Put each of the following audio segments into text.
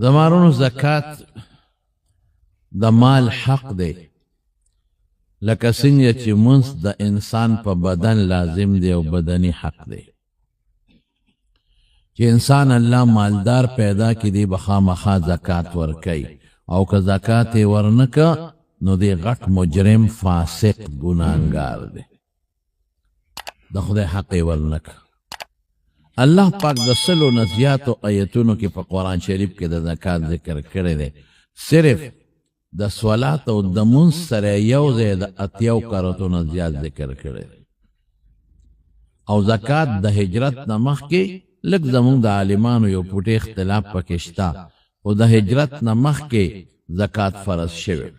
زمارونو زکات د مال حق دی، لکه څنګه چې منځ د انسان په بدن لازم دی او بدني حق دی. چې انسان الله مالدار پیدا کی دی بخامخا زکات ورکي، او که زکات ورنکه نو دی غټ مجرم فاسق ګناهګار دی، د خدای حق ورنکه. الله پاک د سلو نه زیاتو آیتونو کې په قرآن شریف کې د زکات ذکر کړی دی. صرف د صلات او د منځ سره یو ځای د اتیاو کراتو نه زیات ذکر کړی دی. او زکات د هجرت نه مخکې لږ زمونږ د عالمانو یو پوټی اختلاف پکې شته، خو د هجرت نه مخکې زکات فرض شوی.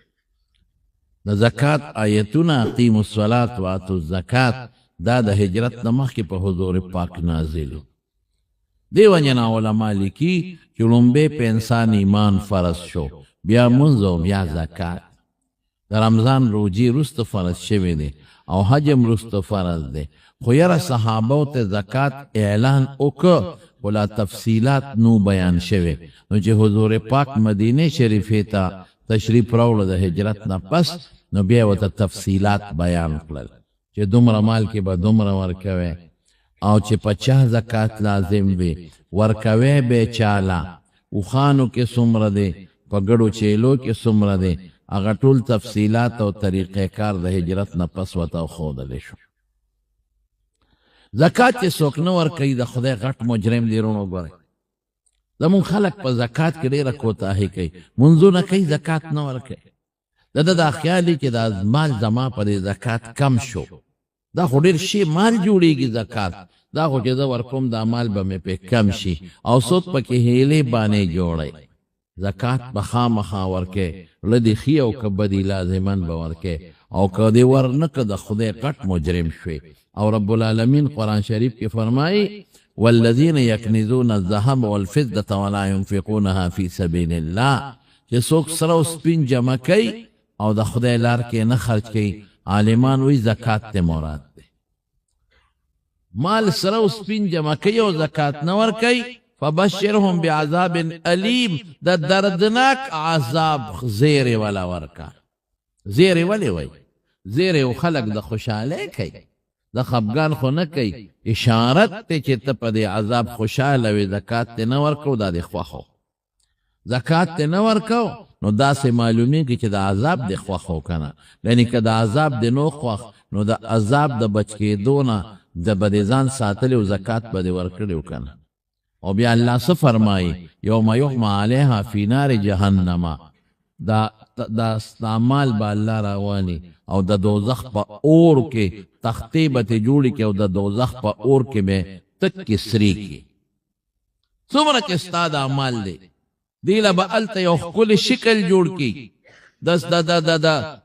د زکات آیتونه اقیموا الصلاة وآتوا الزکات دا د هجرت نه مخکې په حضور پاک نازل. دی وجنا علما لیکي چې لومبه په انسان ایمان فرض شو، بیا منځ او بیا زکات. د رمضان روزي وروسته فرض شوی دی او حج هم وروسته فرض دی، خو یاره صحابو ته زکات اعلان وکړ، خو لا تفصیلات نو بیان شوی. نو چې حضور پاک مدینه شریفه ته تشریف راوړه د هجرت نه پس، نو بیا ورته تفصیلات بیان کړل چې دومره مال کې به دومره ورکوي، او چې په چا زکات لازم وي ورکوي به چاله، اوښانو کې څومره دی، په ګډو چیلو کې څومره دی. هغه ټول تفصیلات او طریقې کار د هجرت نه پس ورته ښودلی شو. زکات چې څوک نه ورکوي د خدای غټ مجرم دی. رونو ګورئ زمونږ خلک په زکات کې ډېره کوتاهي کوي، منځونه کوي زکات نه ورکوي. د ده دا خیال دی چې دا مال زما په دې زکات کم شو، دا خو ډېر شي مال جوړېږي زکات، دا خو چې زه ورکوم دا مال به مې پې کم شي، او څوک پکې هیلې بانې جوړی. زکات به خامخا ورکې، ردې ښي او که بدي لازمن به ورکې، او که دې ورنکه د خدای غټ مجرم شوې. او رب العالمین قرآن شریف کې فرمایي والذین یکنزون الذهب والفضة ولا ينفقونها فی سبیل الله، چې څوک سره او سپین جمع کوي او د خدای لار کې نه خرج کوي، عالمان وی زکات ته مراد دی. مال سره او سپین جمع کوي او زکات نه ورکوي، فبشرهم بعذاب علیم، د دردناک عذاب زیری والا ورکا. زیری ولی وی زیری و خلق د خوشحاله کوي، د خفګان خو نه کوي، اشارت ته چې ته په دې عذاب خوشحاله وي. زکات ته نه ورکو دا د خوښو، زکات ته نه ورکو نو داسې معلومیږي چې د عذاب د خوښو کنه. یعنی که د عذاب د نو خوښ، نو د عذاب د بچ کېدو نه د به د ځان ساتلی او زکات به دې ورکړی کنه. او بیا الله څه فرمایي یوم یحمى علیها فی نار جهنم، دا مال به الله راوالي او د دوزخ په اور کې تختې به ترې جوړې کړي، او د دوزخ په اور کې به تکې سرې کړي. څومره چې ستا دا مال دی، دی له به هلته یو ښکلی شکل جوړ کړي،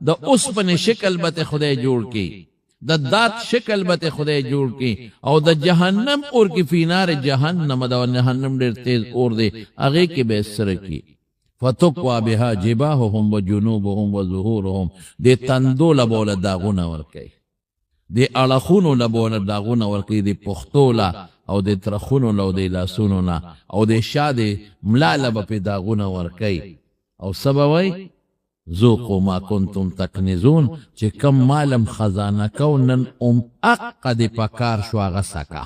د اوسپنې شکل به ته خدای جوړ کړي، د دات شکل به ته خدای جوړ کړي، او د جهنم اور کې فی نار جهنم، د جهنم ډېر تیز اور دی، هغې کې به سره کړي. فتقوا بها جباههم وجنوبهم وظهورهم، دې تندو له به له داغونه ورکوي، دې اړخونو له به له داغونه ورکوي، دې پښتو له او د ترخونو له او د لاسونو نه، او د شا د ملا له به پې داغونه ورکوي. او څه به وایي ذوقوا ما کنتم تکنزون، چې کم مالم خزانه کو نن اقه دې په کار شو هغه سکه،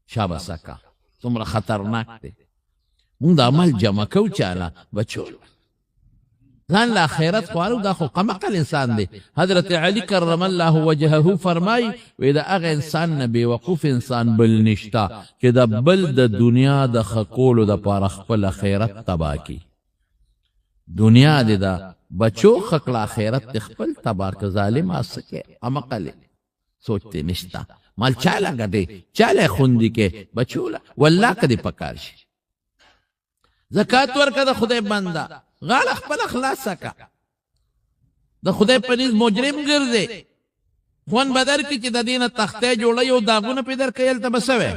شابه سکه. څومره خطرناک دی. مونږ د عمل جمع کو چاله بچول ځان له آخرت خوارو، دا خو قمقل انسان دی. حضرت علی کرم الله وجهه فرمای وی د هغه انسان نه بېوقوف انسان بل نشته چې د بل د دنیا د ښه کولو دپاره خپل آخرت تباه کړي. دنیا دې د بچو ښه کړه، آخرت دې خپل تباه که. ظالم څه کې قمقل سوچ دې نشته. مال چاله ګټې چاله خوندي کې بچوله والله که دې پکار شي. زکات ورکه د خدای بنده، غاړه خپله خلاصه که، د خدای په نزد مجرم ګرځې. خوند به درکړي چې د دې نه تختې جوړوي او داغونه پې درکوي، هلته به څه وی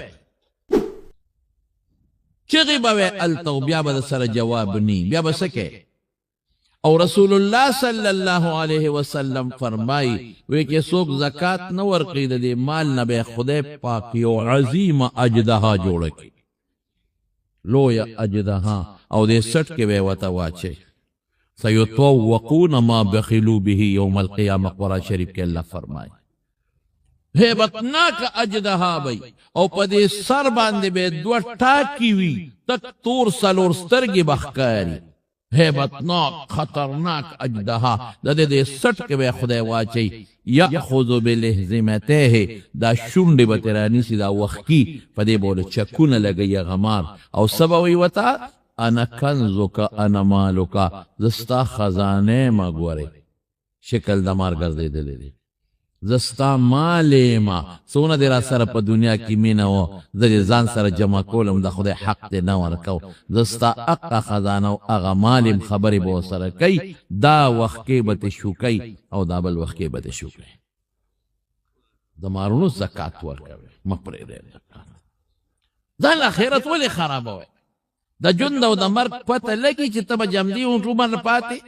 چغې به وی هلته، او بیا به د سره جواب نی، بیا به څه کوې. او رسول الله صلی الله علیه وسلم فرمایي وی چې څوک زکات نه ورکوي د دې مال نه به خدای پاک یو عظیمه اجدها جوړه کړي، لویا اجدها او دې سټ کې به وته واچي سيطوقون ما بخلوا به يوم القيامه قرآن شریف کې الله فرمایي هیبتناک اجدها بی او پا دې سر باندې به دوه ټاکی وي تک تور سلور سترګې بخکاری هیبتناک خطرناک اجدها د دې سټ کې به خدای واچي یاخذ بلهزمته دا شونډې به ترانی سي دا وخکی په دې بوله چکونه لګي غمار او سبوي وتا انا کنزک انا مالک زستا خزانه ما ګوري شکل د مار ګرځیدلې دي زستا مالې ما سونه دې را سره په دنیا کې مینه و زه ځان سره جمع کولم د خدای حق دې نه ورکو زستا اقا خزانه او هغه مالم خبرې به سره کوي دا وخت کې به ته شوکي او دا بل وخت کې به ته شوکي د مارونو زکات ورکوي مپرې دې ځان اخرت ولې خرابوي د ژوند او د مرګ پته لګي چې ته به جمدي او عمر پاتې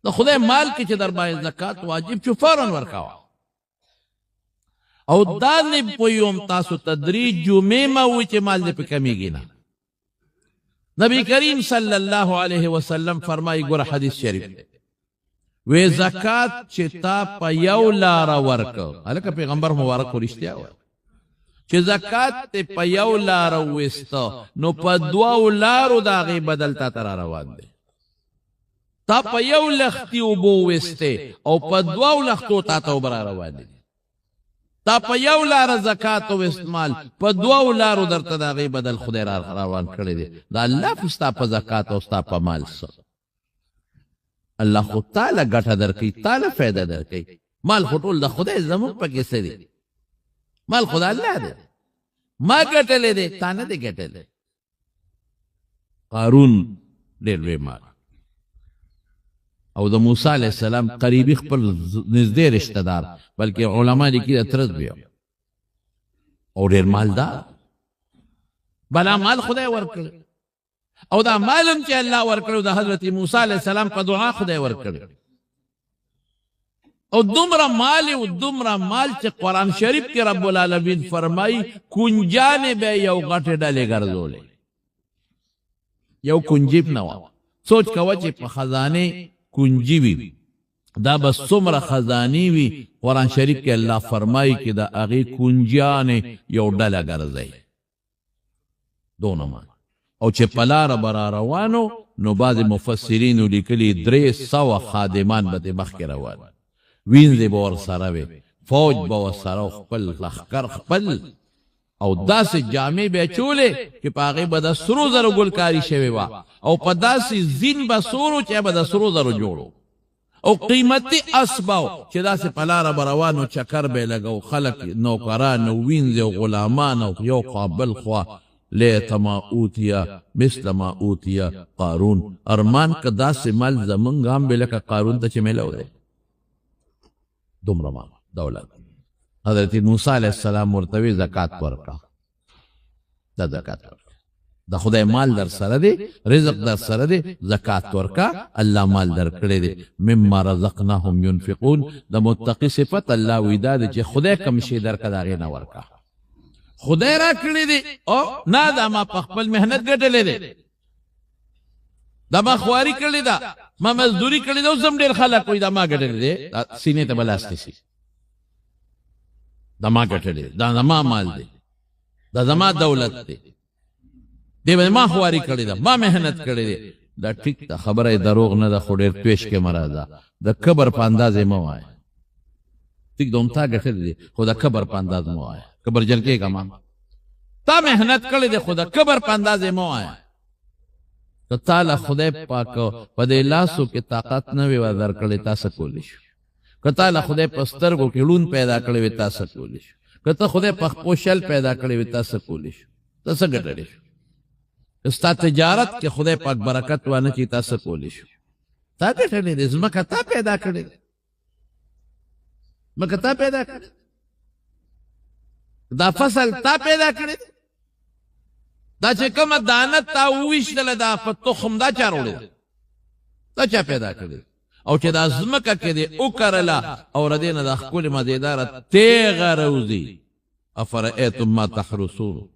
د خدای مال کې چې در باندې زکات واجب شو فوراً ورکاوه او دا نه پویوم تاسو تدریج جمعه ما و چې مال دې په کمیږي نه نبی کریم صلی الله علیه وسلم فرمایي ګور حدیث شریف وې زکات چې تا په یو لار ورکو الکه پیغمبر مبارک ورشتیا و چې زکات ته په یو لار وستو نو په دوه لارو دا غي بدل تا تر روان دي تا په یو لختي وبو وسته او په دوه لختو تا ته بر روان دي تا په یو لار زکات او استعمال په دوه لارو درته دا غي بدل خدای را روان کړی دي دا الله فستا په زکات او ستا په مال سره الله خو تعالی ګټه درکې تعالی فائدہ درکې مال خټول د خدای زموږ پکې څه دي مال خدای الله دی ما ګټلې دي تا نه دي ګټلې قارون ډېر لوی مال او د موسی علیہ السلام قریبی خپل نږدې رشتہ دار بلکې علما لیکي اترز بیا او ډېر مالدار بلا مال خدای ورکړ او دا مالم چې الله ورکړو د حضرت موسی علیہ السلام په دعا خدای ورکړ او دومره مال چې قرآن شریف کې رب العالمین فرمایي کنجانې به یو غټې ډلې ګرځولې یو کنجیب نه و سوچ کوه چې په خزانه کنجی وی دا بس څومره خزانی وی قرآن شریف کې الله فرمایي کې دا هغې کنجیانې یو ډله ګرځي دونه مال او چې په لاره به را روانو نو بعض مفسرینو لیکلي 300 خادمان به د مخکې روان وینځې به ورسره وي فوج به ورسره خپل لښکر خپل او داسې جامې به چولې چې په هغې به د سرو زرو ګلکاري شوې وه او په داسې زین به سورو چې به د سرو زرو جوړو او قیمتي اسباو چې داسې په لاره به روانو چکر به لګو خلک نوکران او وینځې او غلامان او یو قابل خوا لیت ما اوتیا مثل ما اوتیا قارون ارمان که داسې مال زمونږ هم به لکه قارون ته چې میلو دی دومره مال دولت حضرت موسی علیہ السلام ورتوی زکات ورکا دا زکات ورکا دا خدای مال در سره دی رزق در سره دی زکات ورکا الله مال در کړی دی مما رزقناهم ينفقون دا متقی صفت الله ویدا دی چې خدای کم شي در کدا غي نه ورکا خدای را کړی دی او نه دا ما په خپل مهنت ګټلې دی دا ما خواري کړی دا ما مزدوري کړی دا زم ډیر خلک وي دا ما ګټلې دی سینې ته بلاستی شي دا ما ګټلې دا زما مال دی دا زما دولت دی دی ما خواري کړی دا ما مهنت کړی دی دا ټیک دا خبره دروغ نه ده خو ډېر پیش کې مرزه د کبر په اندازې مه وایه ټیک دوم تا ګټلې دی خو د کبر په انداز مه وایه کبر جل کېږه ما تا مهنت کړی دی خو د کبر په اندازې مه وایه که تعالی خدای پاک په دې لاسو کې طاقت نه وي درکړی تاسو کولی شو که تعالی خدای په سترګو کې لون پیدا کړی وي تاسو کولی شو که ته خدای په خپل شل پیدا کړی وي تاسو کولی شو تاسو ګټلی شو ستا تجارت کې خدای پاک برکت وانه چې تاسو کولی شو تا ګټلی دی ځمکه تا پیدا کړې دی ځمکه تا پیدا کړې دا فصل تا پیدا کړې دی دا چې کومه دانه تا وویشتله دا په تخم دا چا راوړې دی دا چا پیدا کړې او چې دا ځمکه کې دی وکرله او ردې نه دا ښکلې مزېداره تیغه روزي افرأیتم ما تحرثون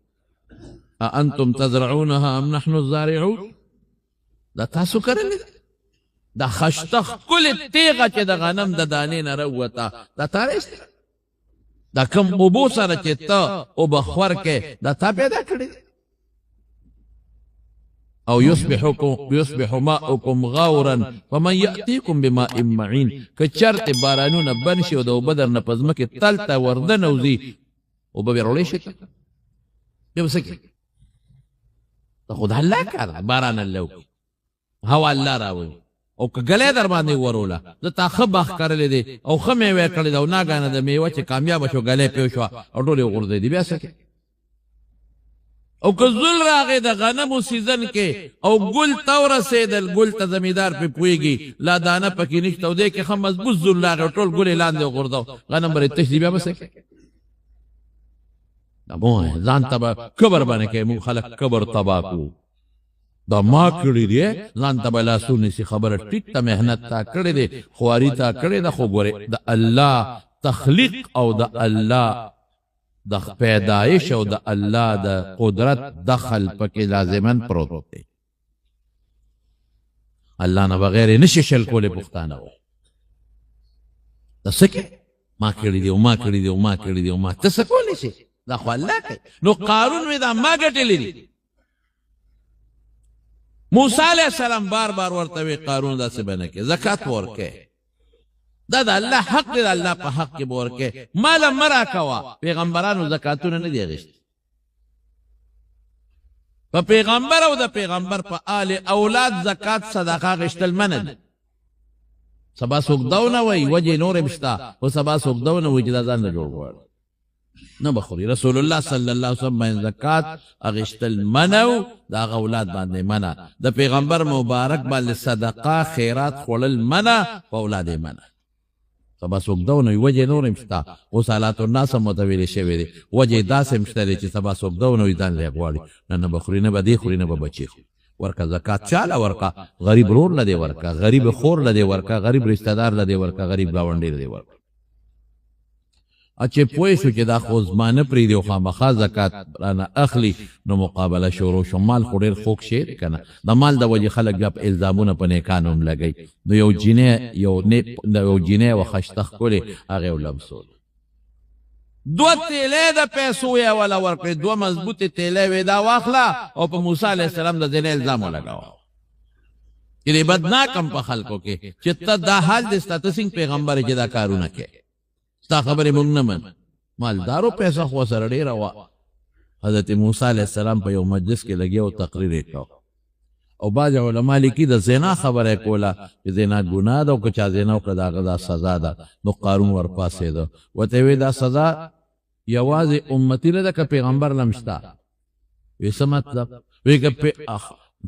انتم تزرعونها ام نحن الزارعون دا تاسو کرلی دا خشتخ کل تیغه چې د غنم د دانې نه راووته دا تا رایستی دا کم اوبو سره چې ته اوبه خور کې دا تا پیدا کړی او يصبح ماؤكم غاورا فمن يأتيكم بماء معين که چرت بارانونه بند شي او د اوبه درنه په ځمکې تل ته وردنوځي اوبه بیا راوړی شي بیا به څه کوي دا خو د الله کار دی باران الله وکړي هوا الله راوړي او که ګلی در باندې وروله زه تا ښه باغ کرلی دی او ښه میوه کړې ده او ناګانه د میوه چې کامیابه شو ګلی پې شوه او ټول یې غورځېدي بیا څه کوي او که زول راغی د غنمو سیزن کې او ګل ته ورسېدل ګل ته زمیندار پې پوهېږي لا دانه پکې نشته او دی کې ښه مضبوط زول راغی او ټول ګل یې لاندې وغورځو غنم به تش دي بیا به څه کوي دا مو ځان ته به کبر باندې کوي موږ خلک کبر تباه کړو دا ما کړی دی ځان ته به لاسو نیسي خبره ټیټ ته محنت تا کړی دی خواري تا کړې ده خو ګورې د الله تخلیق او د الله د پیدایش او د الله د قدرت دخل پکې لازمن پروت دی الله نه بغیر نشي شل کولې پښتانه و دا څه ما کړی دی او ما کړی دی او ما کړی دی او ما ته څه کولی شي دا خو الله کوي نو قارون وی دا ما ګټلی دی موسی علیہ السلام بار بار ورته وی قارون داسې به نه کې زکات ورکې دا د الله حق دی د الله په حق کې به ورکې ماله مه راکوه پیغمبرانو زکاتونه نه دي اخیستي په پیغمبر او د پیغمبر په آل اولاد زکات صدقه اخیستل منع دي سبا څوک دا ونه وایي وجې نورې هم شته خو سبا څوک دا ونه وایي چې دا ځان نه جوړ غواړي نه بخوري رسول الله صلی الله علیه وسلم باندې زکات اغشتل منو دا اولاد باندې منع د پیغمبر مبارک باندې صدقه خیرات خورل منع او اولاد منع سبا څوک دا ونه وجه نور مشتا او صلات الناس متویل شوی دی وجه داسې مشته چې سبا څوک دا ونه ځان له غواړي نه بخوري نه بدی خوري نه بچي ورکا زکات چاله ورکا غریب رور لدی ورکا غریب خور لدی ورکا غریب رشتہ دار لدی ورکا غریب گاونډي لدی ورکا اچھے پوئے شو چې دا خو زمانه پرې دی او خامخا زکات رانه اخلي نو مقابله شروع شو مال خو ډېر خوږ شی دی که نه د مال د وجې خلک بیا په الزامونه په نیکانو هم لګوي نو یو جینۍ و خشته ښکلې هغې ولمسول دوه تیلې د پیسو یې اوله ورکړې دوه مضبوطې تیلې وې دا واخله او په موسی علیه السلام د زینې الزام ولګاوه چې دی بدناکم په خلکو کې چې ته دا حال دی ستا ته څنګه پیغمبر چې دا کارونه کوې ستا خبرې مونږ نه من مالدارو پیسه خو سره ډېره وه حضرت موسی علیه السلام په یو مجلس کې لګیا او تقریر یې کو او بعض علما لیکي د زنا خبره یې کوله چې زنا ګناه ده او که چا زنا وکړه د هغه دا سزا ده نو قارون ورپاڅېده ورته ویې دا سزا یوازې امتي نه ده که پیغمبر نه هم شته وی څه مطلب وی که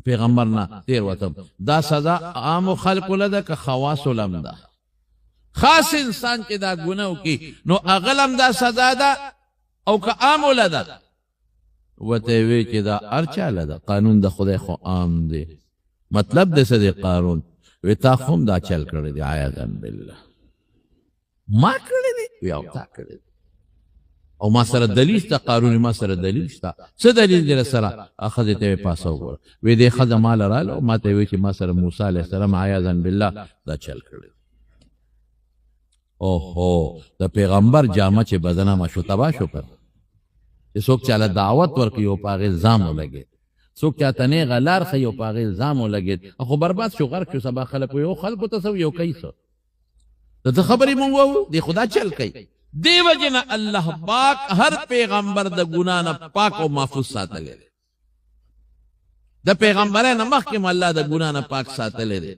پیغمبر نه تېر وتم دا سزا عامو خلقو له ده که خواصو له هم ده خاص انسان چې دا ګناه وکړي نو هغه هم دا سزا ده او که عامو له ده ورته یې وی چې دا هر چا له ده قانون د خدای خو عام دی مطلب د څه دی قارون وی تا خو هم دا چل کړی دی عیاذا بالله ما کړی دی وی او تا کړی دی او ما سره دلیل شته قارون ما سره دلیل شته څه دلیل دی سره ښځې ته یې پاسه وګوره وی دې ښځه ما له راله او ما ته یې وی چې ما سره موسی علیه السلام عیاذا بالله دا چل کړی اوهو د پیغمبر جامه چې بدنامه شو تباه شو پر چې څوک چاله دعوت ورکړي او په هغې الزام ولګېد څوک چاته نیغه لار ښیي او په هغې الزام ولګېد خو برباد شو غرق شو سبا خلک یو خلکو ته څه یو کوي څه د څه خبرې مونږ وو دی خدا چل کوي دې وجې نه الله پاک هر پیغمبر د ګناه نه پاک او محفوظ ساتلی دی د پیغمبرۍ نه مخکې م الله د ګناه نه پاک ساتلی دی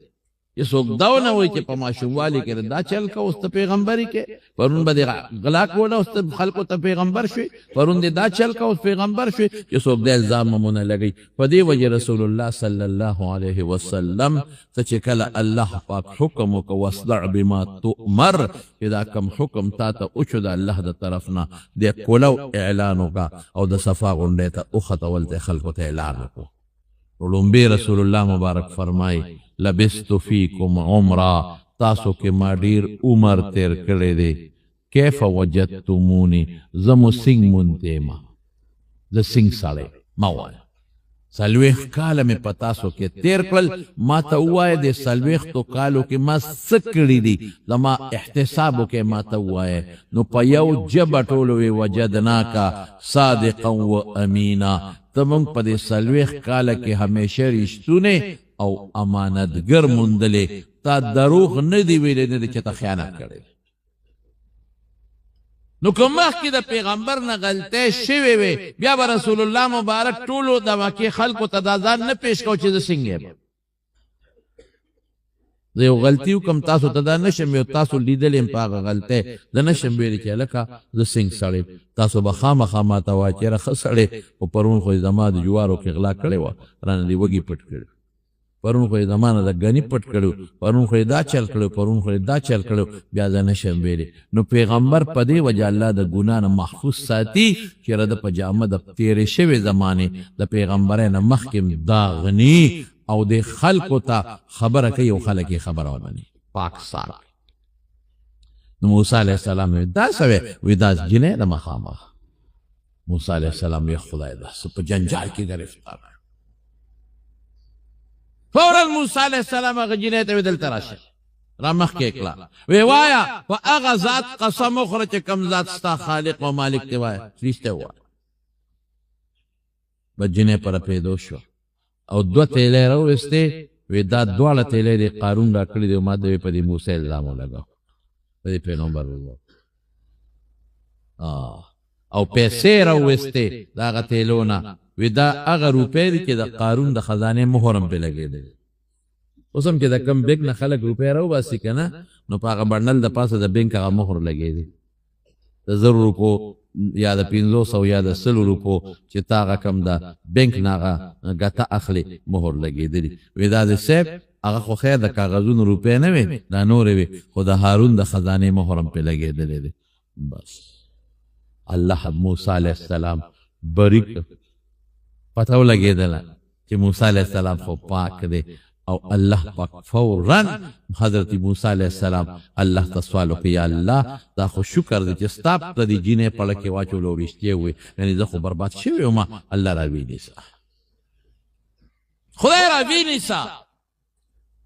چې څوک دا ونه وایي چې په ماشوموالي کې دا چل که اوس ته پیغمبري کې پرون به دې غلا کوله اوس ته خلکو ته پیغمبر شوې پرون دې دا چل که اوس پیغمبر شوې چې څوک دا الزام مونه لګوي په دې وجې رسول الله صلی الله علیه وسلم ته چې کله الله پاک حکم وکړه واصدع بما تؤمر چې دا کم حکم تا ته وشو د الله د طرف نه دې کولو اعلان وکړه او د صفا غونډۍ ته وختول ته خلکو ته اعلان وکړو لومبي رسول الله مبارک فرمای لبستو فیکم عمرا تاسو کې ما ډیر عمر تیر کړی دی کیف وجدتمونی زمو سنگ مونته ما ز سنگ ساړی موال سلویخ کاله می پتاسو کې تیر کړل ما ته ووایه د سلویختو کالو کې ما څه کړي دي زما احتسابو کې ما ته ووایه نو په یو ژبه ټولو وی وجدناکا صادقا و امینا ته موږ په دې سلویخ کاله کې همیشه رښتونه او امانتګر موندلې تا دروغ نه دی ویلې نه دی چې ته خیانت کړې نو که مخکې د پیغمبر نه غلطۍ شوې وې بیا به رسول الله مبارک ټولو د مکې خلکو ته دا ځان نه پیش کو چې زه څنګه یم زه یو غلطي وکړم تاسو ته دا نشم یو تاسو لیدل یم په هغه غلطۍ زه نشم ویلی چې هلکه زه څنګه سړی تاسو به خامخا ماته وایه چې یاره ښه سړی خو پرون خو یې زما د جوارو کې غلا کړې وه رانه دې وږي پټ کړي پرون خو یې زما نه د ګني پټ کړو پرون خو یې دا چل کړو پرون خو یې دا چل کړو بیا زه نشم ویلی نو پیغمبر په دې وجه الله د ګناه نه محفوظ ساتي چې د په جامه د تېرې شوې زمانې د پیغمبرۍ نه مخکې دا غني او د خلکو ته خبره کوي او خلک یې خبره ومني پاک صاحب نو موسی علیه السلام دا سوی وی دا جنۍ د مخامخ موسی علیه السلام وی خدای دا په جنجال کې گرفتار فورا موسی علیه السلام هغه جنۍ ته وی دلته راشه را مخکې کړه وی وایه په هغه ذات قسم وخوره چې کوم ذات ستا خالق او مالک دی وایه رښتیا ووایه بس جنۍ پر پیدا شوه او دوه تیلې راوستې وی دا دواړه تیلې د قارون را کړي دي ما د په دې موسی الزام ولګاو په دې پیغمبر وو او پیسې راوستې دا هغه تیلونه وی دا هغه روپۍ دي چې د قارون د خزانې مهر هم پې لګېدی اوس هم چې د کم بینک نه خلک روپۍ راوباسي که نه نو په هغه بنډل د پاسه د بینک هغه مهر لګېدی د 1,000 روپو یا د 500 یا د 100 روپو چې تا هغه کم د بینک نه هغه ګټه اخلي مهر لګېدلی وی دا د صاحب هغه خو خیر د کاغذونو روپۍ نه وې دا نورې وې خو د هارون د خزانې مهر هم پې لګېدلی دی بس الله موسی علیه السلام بریک پته ولګېدله چې موسی علیه السلام خو پاک دی او الله پاک فوراً حضرت موسی علیه السلام الله ته سوال وکړ یا الله دا خو شکر دی چې ستا ته د جینۍ پړه کې واچولو او رښتیا ووایي یعنې زه خو برباد شوی وم الله راوینیسه خدای راوینیسه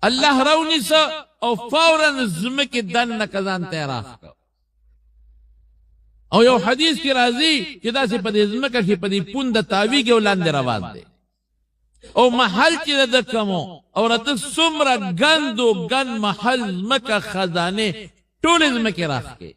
الله راونیسه او فوراً ځمکې دننه که ځان ته یې راښ کړ او یو حدیث کې راځي چې داسې په دې ځمکه کې په دې پونده تاویږي او لاندې روان دی او محل چې د کمو او راته څومره ګند و ګند محل ځمکه خزانې ټولې ځمکې راښکې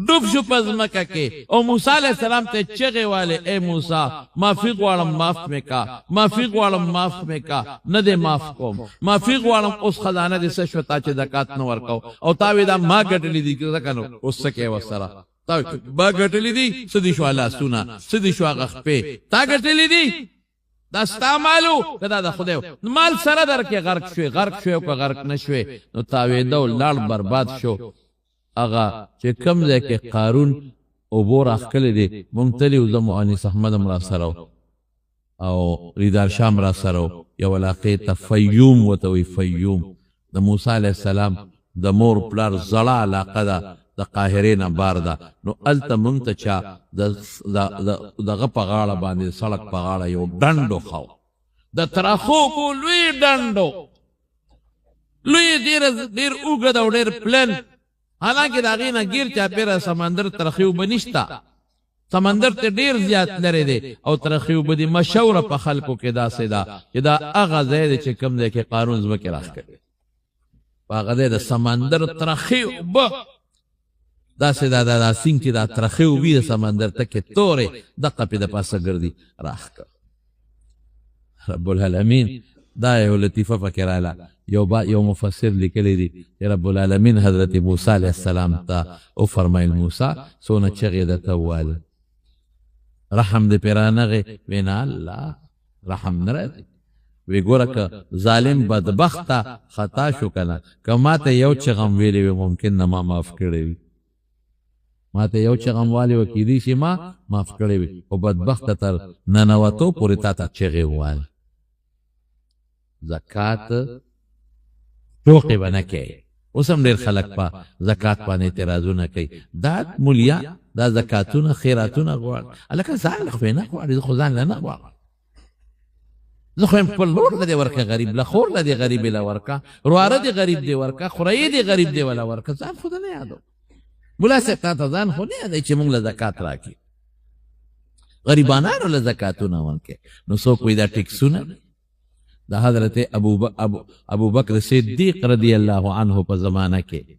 ډوب شو په ځمکه کې او موسی علیه السلام ته چغې والې ای موسی معافي غواړم معاف مې کا معافي غواړم معاف مې کا نه دې معاف کوم معافي غواړم اوس خزانه دې څه شوه تا چې زکات نه ورکو او تا وې دا ما ګټلې دي ځکه نو اوس څه کوې ورسره با ګټلې دي څه دي شو لاسونه څه دي شو هغه خپې تا ګټلې دي دا ستا مالو که دا د خدای مال سره در کې غرق شوې غرق شوې او که غرق نه شوې نو تاوېده او لاړ برباد شو هغه چې کوم ځای کې قارون اوبو راښکلې دي مونږ تلي وو زه مؤنس احمد هم را سره او ریدار شام را سره یو علاقې ته فیوم ورته وایي فیوم د موسی علیه السلام د مور پلار زړه علاقه ده د قاهرې نه بار ده نو هلته مونږ ته چا دغه په غاړه باندې د سړک په غاړه یو ډنډ وښو د ترخوکو لوی ډنډ لوی ډېر اوږد او ډېر پلن حالانکې د هغې نه ګیر چاپېره سمندر ترخې اوبه نشته سمندر ته ډېر زیات لرې دی او ترخې اوبه دي مشهوره په خلکو کې داسې ده چې دا هغه ځای دی چې کوم ځای کې قارون ځمکې راښکوي په هغه ځای د سمندر ترخې اوبه داسې دا سینګ چې دا ترخې اوبه د سمندر ته کې تورې دقه پې د پاسه ګرځي راښکه رب العالمین دا یو لطیفه پکې راله یو مفسر لیکلی دی چې رب العالمین حضرت موسی علیه السلام ته وفرمیل موسی څونه چغې درته وویل رحم دې پرې رانغې وی نه الله رحم نه راځي وی ګوره که ظالم بدبخته خطا شو که نه که ما ته یو چغم ویلی وي ممکن نه ما معاف کړی وي ما ته یو چغم والی و کیدی شي ما معاف کړی وي خو بدبخته تر ننوتو پورې تا ته چغې وویل زکات ټوقې به نه کوې اوس هم ډېر خلک په زکات باندې اعتراضونه کوي دا مولیا دا زکاتونه خیراتونه غواړي هلکه ځان خو نه غواړي زه خو ځان له نه غواړم زه خو یم خپل لور له دې ورکه غریب له خور له دې غریبې له ورکه رواره دې غریب دې ورکه خورایې دې غریب دې وله ورکه ځان خو نه یادو ملا صاحب تا ته ځان خو نه یادوي چې موږ له زکات راکړي غریبانانو له زکاتونه ورکړي نو څوک وایي دا ټیکسونه دا حضرت ابو بکر صدیق رضی اللہ عنہ په زمانہ کې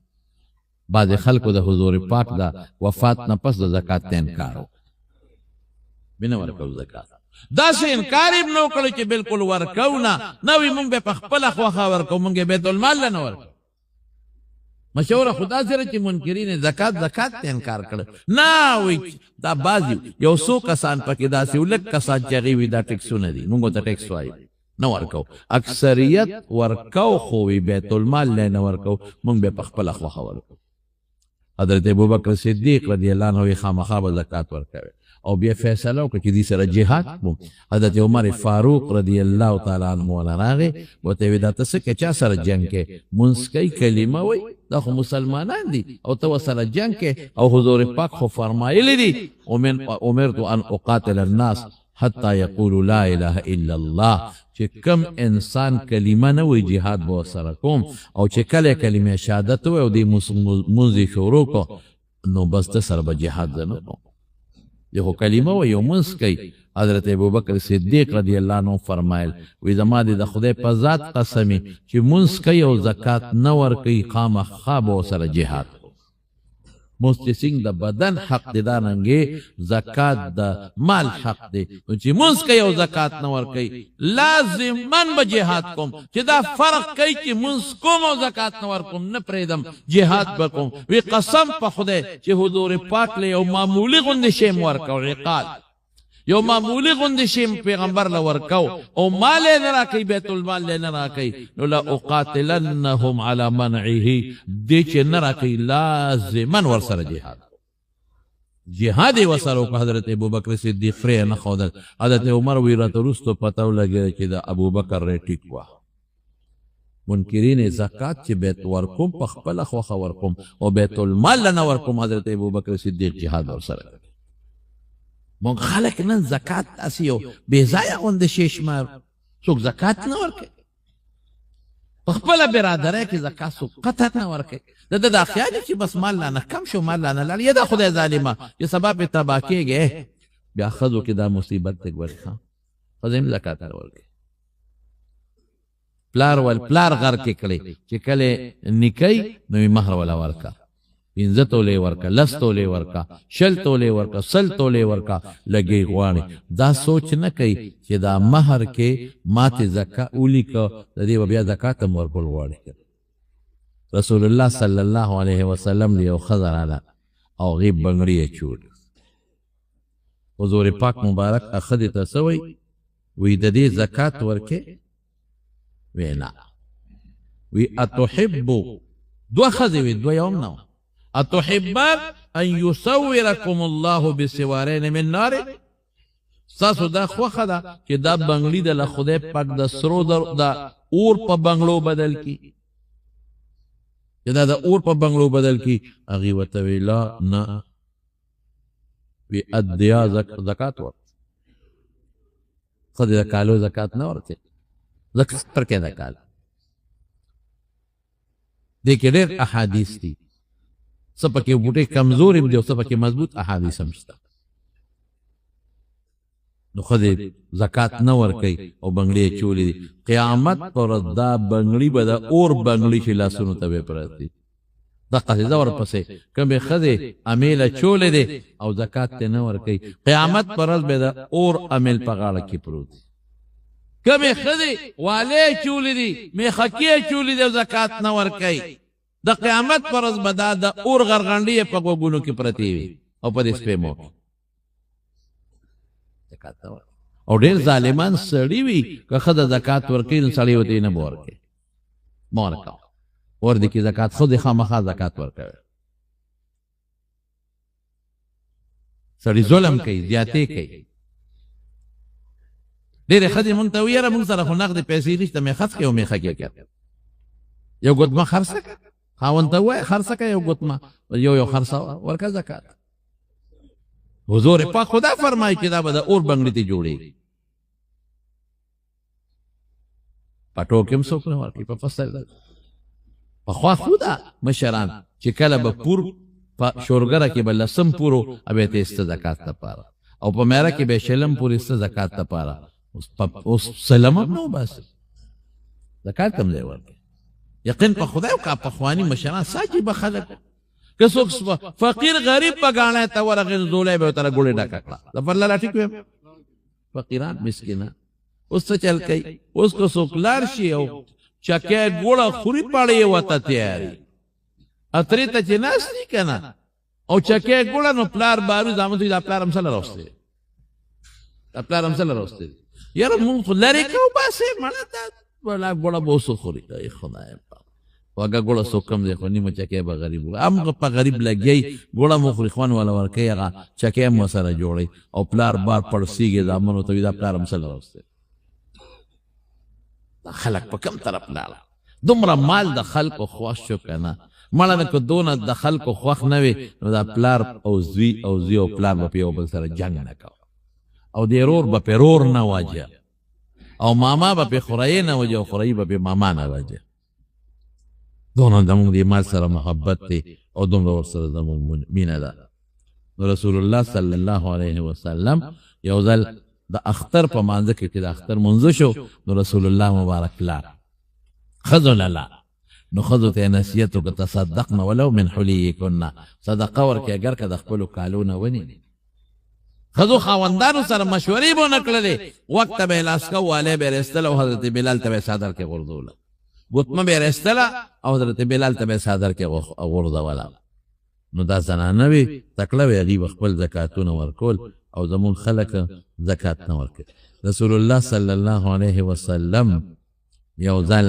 بعض خلکو د حضور پاک دا وفات نه پس د زکات ته انکار بنا ورکو زکات دا سه انکار ابن نو کړی چې بالکل ورکو نه نوې مونږ به په خپل خواخا ورکو مونږ بیت المال نه ورکو مشوره خدا سره چې منکرین زکات ته انکار کړ نه وي دا بازي یو څو کسان پکې داسې ولک کسان چې غوي دا ټیکسونه دي مونږ ته ټیکس وایي نو ورکو اکثریت ورکو خو بیت المال نه ورکو مونږ به په خپل خواخا ورکو حضرت ابوبکر صدیق رضی الله عنه خامخا به زکات ورکوي او بیا فیصله وکړه چې دې سره جهاد مو حضرت عمر فاروق رضی الله تعالی عنه راغی وته وی دا تاسو کې چا سره جنگ کې منسکی کلمه وای دا خو مسلمانان دي او تو سره جنگ کې او حضور پاک خو فرمایلی دي امرت ان اقاتل الناس حتی یقولوا لا اله الا الله چې کم انسان کلمه نه وی جهاد به سره کوم او چې کله کلمه شهادت وي او د منځ شروع کو نو بس ته سره به جهاد نه کوم یو کلمه و یو منس کوي حضرت ابوبکر صدیق رضی الله عنه فرمایل وی زما د خدای په ذات قسمی چې منس کوي او زکات نه ور کوي خامخا به سره جهاد مستسینګ د بدن حق دی دا رنګه زکات د مال حق دی چې منس کوي او زکات نه ور کوي لازمن به جهاد کوم چې دا فرق کوي چې منس کوم او زکات نه ور کوم نه پریدم جهاد وکوم وی قسم په خدای چې حضور پاک له یو معمولی غوند شی ورکو عقال یو معمولی غوند شی پیغمبر له ورکو او مال نه راکې بیت المال نه راکې نو لا اقاتلنهم على منعه دې چې نه راکې لازمن ور سره جهاد وسره کو حضرت ابوبکر صدیق فری نه خودل حضرت عمر وی راته رستو پتاو لګی چې دا ابوبکر ریټیک وا منکرین زکات چې بیت ورکوم په خپل خوخه ورکوم او بیت المال نه ورکوم حضرت ابوبکر صدیق جهاد ور سره مونږ خلک نن زکات اسیو بے ځای غوند شیشمار څوک زکات نه ورکوي په خپل برادرۍ کې زکات څوک قطعا نه ورکوي دا خیال چې بس مال نه کم شو مال نه لاله دا خدای ظالمه چې سبب تبا کېږي بیا خذو کې دا مصیبت ته ورخه خزم زکات ورکوي پلار غر کې کړي چې کله نکي نو مہر ولا ورکا پینځه تولې ورکا لس تولې ورکا شل تولې ورکا سل تولې ورکا لګي غواړي دا سوچ نه کوي چې دا مہر کې ماته زکات اولی کو د دې بیا زکات ورکول غواړي رسول الله صلی الله علیه وسلم یو خضر علی او غیب بنگړی چول حضور پاک مبارک اخذ ته سوی وی د دې زکات ورکه وینا وی اتحب دو خذوی دو یوم نو اتحب ان يصوركم الله بسوارين من نار ساسو دا خوخه دا چې دا بنگلی د خدای پاک د سرو دا اور په بنگلو بدل کی دا اور په بنگلو بدل کی اغي وتویلا نه وی ادیا زکات ور خدای کالو زکات نه ورته زکات پر کې دا کال دې کې ډېر احادیث دي سپکه بوټي کمزوري دي او سپکه مضبوط احادیث هم شته نو خدای زکات نه ور کوي او بنگړي چولې دي قیامت پر دا بنگړي به دا اور بنگړي چې لاسونو ته پرتی دا قصیده ورپسې کومه خدای امیله چولې دي او زکات نه ور کوي قیامت پر به دا اور امیل په غاړه کې پروت کومه خدای والے چولې دي میخکیه چولې دي او زکات نه ور کوي د قیامت پر ورځ بدا د اور غرغنډي په وګونو کې پرتی وي او په دې سپېمو زکات او ډېر ظالمان سړي وي که خدای زکات ورکړي نو سړي وته نه ورکړي مورکا ور دي کې زکات خو د خامخا زکات ورکړي سړي ظلم کوي زیاتې کوي ډېر خدای مونږ ته ویره مونږ سره خو نقد پیسې نشته مې خرڅ کې او مې خکې کړ یو ګوت ما خرڅ خاوند ته وای خرڅه کوي یو ګوتمه یو خرڅه ورکه زکات حضور پاک خدا فرمایي چې دا به د اور بنګړي ته جوړېږي په ټوکې هم څوک نه ورکوي په فصل پخوا خو ده مشران چې کله به پور په شورګره کې به لسم پورو به یې ایسته زکات دپاره او په میره کې به شلم پور ایسته زکات دپاره اوس سلم هم نو بس زکات کم ځای ورکوي یقین په خدای او که پخواني مشران ساجي به خلک که څوک فقیر غریب په ګاڼه ته ورغې زولی به یې ورته ګوړې ډکه کړه زفر لاله ټیک ویم فقیران مسکینان اوس څه چل کوي اوس که څوک لاړ شي او چکې ګوړه خوري پاړه یې ورته تیاري اترې ته چې ناست دي که نه او چکې ګوړه نو پلار بارو زامن دوی دا پلار هم سله راوستی دی دا پلار هم سله راوستی دی یاره مونږ خو لرې کوو باسې مړه دا ګوړه به اوس خوري ای خدای پاک وګه ګوړه څوک کم دی خو نیمه چکې به غریب هم په غریب لګیی ګوړه مو خوري خوند والا ورکوي هغه چکې هم ورسره جوړوي او پلار بار پړسېږي زامنو ته وي دا پلار هم سله راوستی دا خلق په کم طرف لاړه دومره مال د خلقو خوښ شو که نه مړه نه که دونه د خلقو خوښ نه وي نو دا پلار او زوی او پلار به په یو بل سره جنګ نه کوه او د رور به پې رور نه واجه او ماما به پې خورایې نه وجه او خورایي به پې ماما نه واجه دونه زمونږ د مال سره محبت دی او دومره ورسره زمونږ مینه ده نو رسول الله صلی الله علیه وسلم یو ځل د اختر په مانځه کې چې د اختر منځه شو نو رسول الله مبارک لاړ ښځو له لاړ نو ښځو ته یې نصیحت وکړه تصدقن ولو من حلیکن صدقه ورکړئ اګر که د خپلو کالو نه ونیسي ښځو خاوندانو سره مشورې به ونه کړلې وخت ته به یې لاس کو والی به یې رایستله او حضرت بلال ته به یې څادر کې غورځوله ګوتمه به یې رایستله او حضرت بلال ته به یې څادر کې غورځوله نو دا زنانه وې تکړه وې هغې به خپل زکاتونه ورکول او زمون خلک زکات نه ورکوي رسول الله صلی الله علیه وسلم یو ځل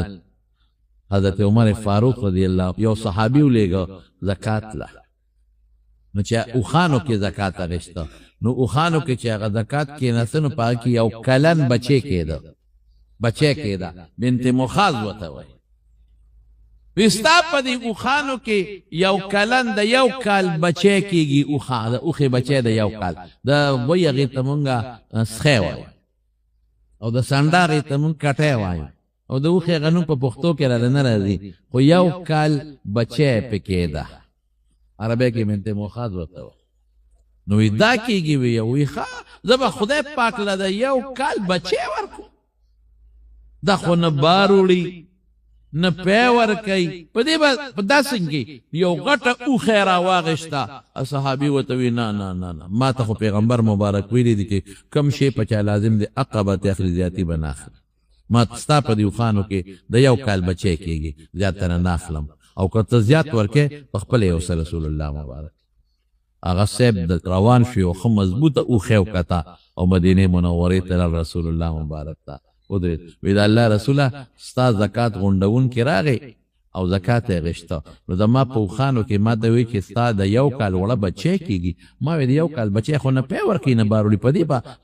حضرت عمر فاروق رضی الله یو صحابي ولیږه زکات له نو چې اوښانو کې زکات اخیسته نو اوښانو کې چې هغه زکات کېناسته نو په هغه کې یو کلن بچی کېده بنت مخاض ورته وایي وی ستا په دې اوښانو کې یو کلن د یو کال بچی کېږي د اوښې بچی د یو کال د وی هغې ته مونږ سخی وایو او د سنډارې ته مونږ کټی وایو او د اوښې هغه نوم په پښتو کې راله نه راځي خو یو کال بچی پې کېده عربی کې بنت مخاض ورته وایي نو وی دا کېږي وی ښه زه به خدای پاک له د یو کال بچی ورکو دا خو نه بار وړي نه پی ورکوي په دې به په داسې کې یو غټه اوښه یې راواغېسته صحابي ورته وي نه نه نه نه ما ته خو پیغمبر مبارک ویلي دي چې کم شی په چا لازم دی هغه به ته اخلي زیاتي به نه اخلي ما ستا په دې اوښانو کې د یو کال بچی کېږي زیاتره نه اخلم او که ته زیات ورکې په خپله یې اوسه رسول الله مبارک هغه صاحب د روان شو یو ښه مضبوطه اوښه یې وکته او مدینې منورې ته لاړ رسول الله مبارک ته ودرېد وی د الله رسوله ستا زکات غونډونکې راغی او زکات یې غشته نو زما په اوښانو کې ما ته وی چې ستا د یو کال وړه بچی کېږي ما وی د یو کال بچی خو نه پی ورکوي نه بار وړي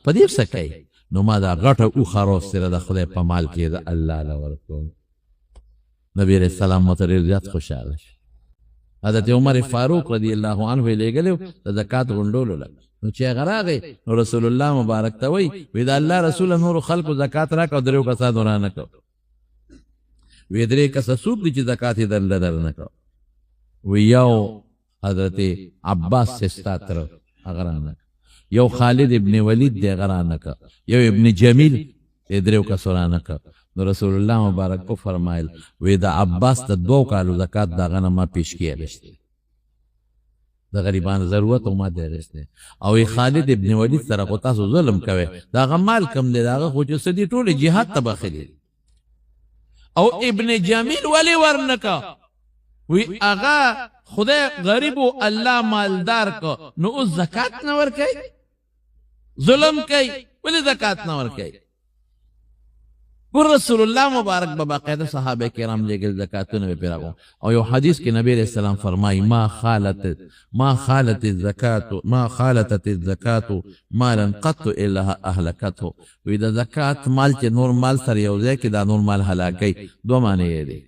په دې څه کوي نو ما دا غټه اوښه راوستله د خدای په مال کې د الله له ورکوم نبی علیه السلام ورته ډېر زیات خوشحاله شو حضرت عمر فاروق رضی الله عنه یې لېږلی د زکات غونډولو لپاره نو چې هغه راغی نو رسول الله مبارک ته وی د الله رسوله نورو خلکو زکات راکړه او دریو کسانو رانه کړه وی درې کسه څوک دي چې زکات یې درله درنه کړه وی یو حضرت عباس چې ستا تره هغه رانه کړه یو خالد ابن ولید دی هغه رانه کړه یو ابن جمیل یې دریو کسو رانه کړه نو رسول الله مبارک کو فرمایل وی د عباس د 2 کالو زکات د هغه نه ما پیش کېدشته د غریبانو ضرورت او ما دی اخیستی او خالد ابن ولید سره خو تاسو ظلم کوئ د هغه مال کم دی د هغه خو چې څه دي ټولې جهاد ته بخلي او ابن جمیل ولې ورنکه وی هغه خدای غریب او الله مالدار کو نو اوس زکات نه ورکوي ظلم کوي ولې زکات نه ورکوي ګور رسول الله مبارک به باقاعده صحابه کرام لګل زکاتونه به پیراغو او یو حدیث کې نبی رسول الله فرمایي ما خالتت الزکات مالا قط الا اهلكته وی د زکات مال چې نور مال سره یو ځای کې دا نور مال هلاکي دوه معنی دي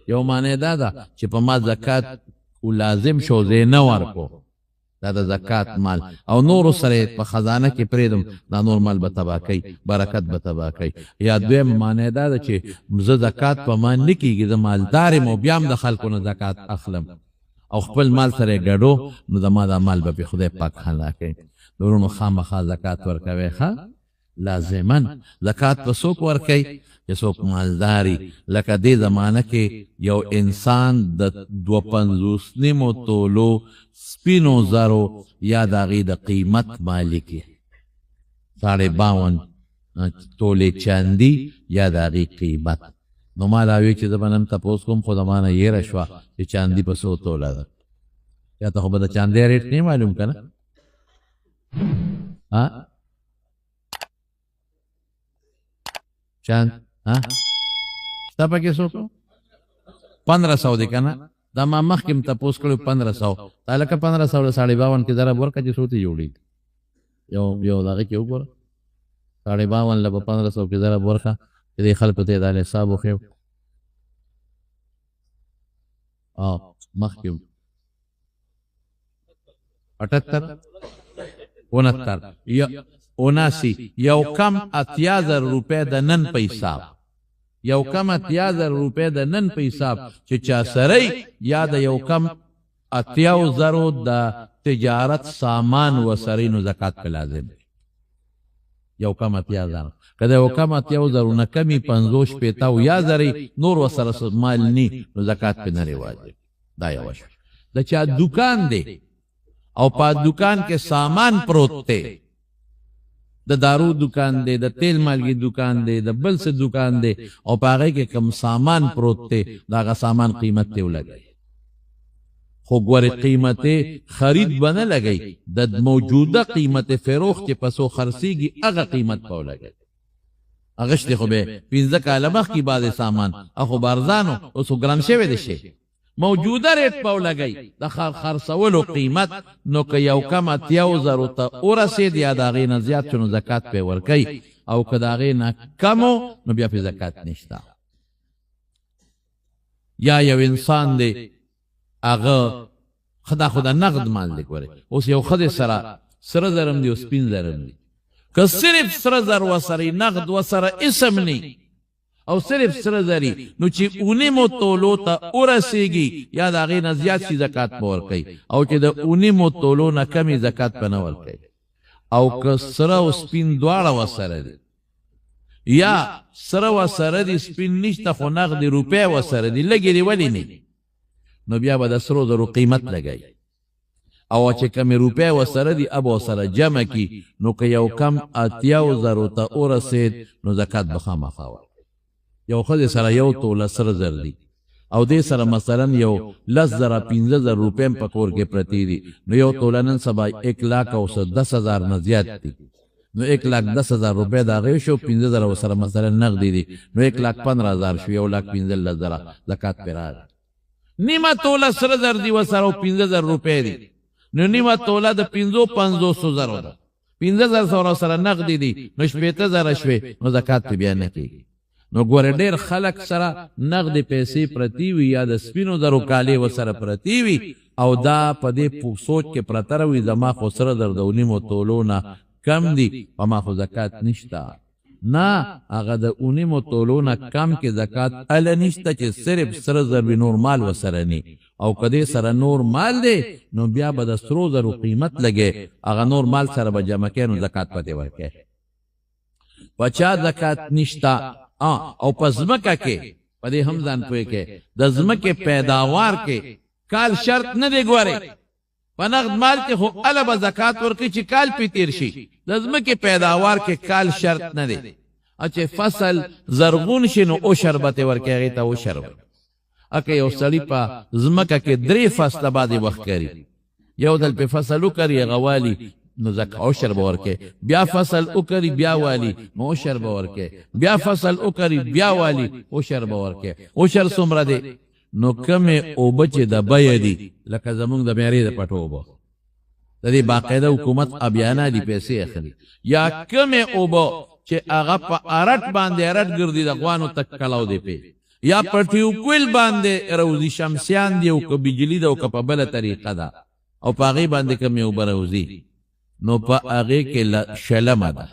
یو معنی دا ده چې په ما زکات لازم شو زه نه ورکو دا د زکات مال او نور سره په خزانه کې پریدم دا نور مال به تباہ کوي برکت به تباہ کوي یا دویم معنی دا ده چې زه زکات په ما نه کیږي زه مالدار یم او بیا هم د خلکو نه زکات اخلم او خپل مال سره ګډو نو زما دا مال به په خدای پاک هلاکوي ورونو خامخا زکات ورکوي ښه لازمن زکات په څوک ورکوي چې څوک مالداري لکه دې زمانه کې یو انسان د 250 تولو سپینو زرو یا د هغې د قیمت مالک یې 52 تولې چاندي یا د هغې قیمت نو ما دا وی چې زه به نن تپوس کوم خو زما نه یېره شوه چې چاندي په څو توله ده یا ته خو به د چاندي ریټ نه معلوم که نه چاند شته پکې څوک 1500 دی که نه دا ما مخکې م تپوس کړی 1500 تا لکه 1500 د 52 کې ضرب ورکړه چې څو ته جوړېږي یو دغه کې وګوره 52 له 1500 کې ضرب ورکړه چې دې خلکو ته یې دا حساب وښیو مخکې 78 79 یو کم 80,000 روپے د نن په حساب یو کم 80,000 روپے د نن په حساب چې چا سره یا د یو کم 80,000 د تجارت سامان وسره نو زکات په لازم یو کم 80,000 کله یو کم 80,000 نه کمی 50 پیتا او یا زری نور وسره مال نی نو زکات په نه واجب دا یو شی د چا دکان دی او په دکان کې سامان پروت دی د دارو دکان دی د تیل مالګي دکان دی د بل څه دکان دی او په هغه کې کم سامان پروت دی دا غا سامان قیمت ته ولګي خو ګوره قیمت خرید بنه لګي د موجوده قیمت فروخت په سو خرسيږي هغه قیمت په ولګي اغشت خو به 15 کاله مخ کی بعد سامان اخو بارزانو اوس ګران شوی دی شي موجوده ریټ په لګي د خرڅولو قیمت نو که یو کم 80,000 ته ورسید یا داغې نه زیات شنو زکات په ورکي او که داغې نه کمو نو بیا په زکات نشته یا یو انسان دی هغه خدا نقد مال دی ګوره اوس یو خدای سره زرم دی او سپین زرم دی که صرف سره زر وسره نقد وسره اسم نی او صرف سره زری نو چې اونیمو تولو ته ورسیږي یا د هغې نه زیات شي زکات په ورکوي او چې د اونیمو تولو نه کمې زکات په نه ورکوي او که سره او سپین دواړه وسره دي یا سره وسره دي سپین نشته خو نغدې روپۍ وسره دي لږې دي ولې نه نو بیا به د سرو زرو قیمت لګوي او چې کمې روپۍ وسره دي اب وسره جمع کی نو که یو کم 80,000 ته ورسید نو زکات به خامخا ورکوي یو خدای سره یو توله سره زر دی او دې سره مثلا یو 10,000-15,000 روپۍ په کور کې پرتی دي نو یو توله نن سبا 1,10,000 نه زیات دي نو 1,10,000 روپۍ د هغې شو 15,000 سره مثلا نغدي دي نو 1,15,000 شو 1,15,000 زکات پرې راغی نیمه توله سره زر دی وسره 15,000 روپۍ دي نو نیمه توله د 5,000 ده 15,000 سره نغدي دي نو 15,000 شوې نو زکات بیا نه کېږي نو ګوره ډېر خلک سره نغدې پیسې پرتی وي یا د سپینو زرو کالې ورسره پرتی وي او دا په دې سوچ کې پرته وي زما خو سره زر د اونیمو تولو نه کم دي په ما خو زکات نشته نه هغه د اونیمو تولو نه کم کې زکات اله نشته چې صرف سره زر وي نور مال ورسره ني او که دې سره نور مال دی نو بیا به د سرو زرو قیمت لګي هغه نور مال سره به جمع کوي نو زکات پتې ورکوي په چا زکات نشته او په ځمکه کې په دې هم ځان پوهې کې د ځمکې پیداوار کې کال شرط نه دی ګورې په نقد مال کې خو اله به زکات ورکړي چې کال پې تېر شي د ځمکې پیداوار کې کال شرط نه دی او چې فصل زرغون شي نو عشر به ترې ورکړي هغې ته عشر اکه یو سړي په ځمکه کې 3 فصله باندې وخت کوي یو ځل پې فصل وکړي هغه والي نو زکات عشر به ورکړي بیا فصل وکړي بیا والي نو عشر به ورکړي بیا فصل وکړي بیا والي عشر به ورکړي عشر څومره دی نو کمې اوبه چې د بیه دي لکه زمونږ د معیارې د پټو اوبه د دې باقاعده حکومت ابیانه دي پیسې اخلي یا کمې اوبه چې هغه په ارټ باندې ارټ ګرځي د غوانو تک کلاو دی پې یا په ټیوبویل باندې روزي شمسیان دی او که بجلی ده او که په بله طریقه ده او په هغې باندې کومې اوبه روزي نو په هغې کې شلمه ده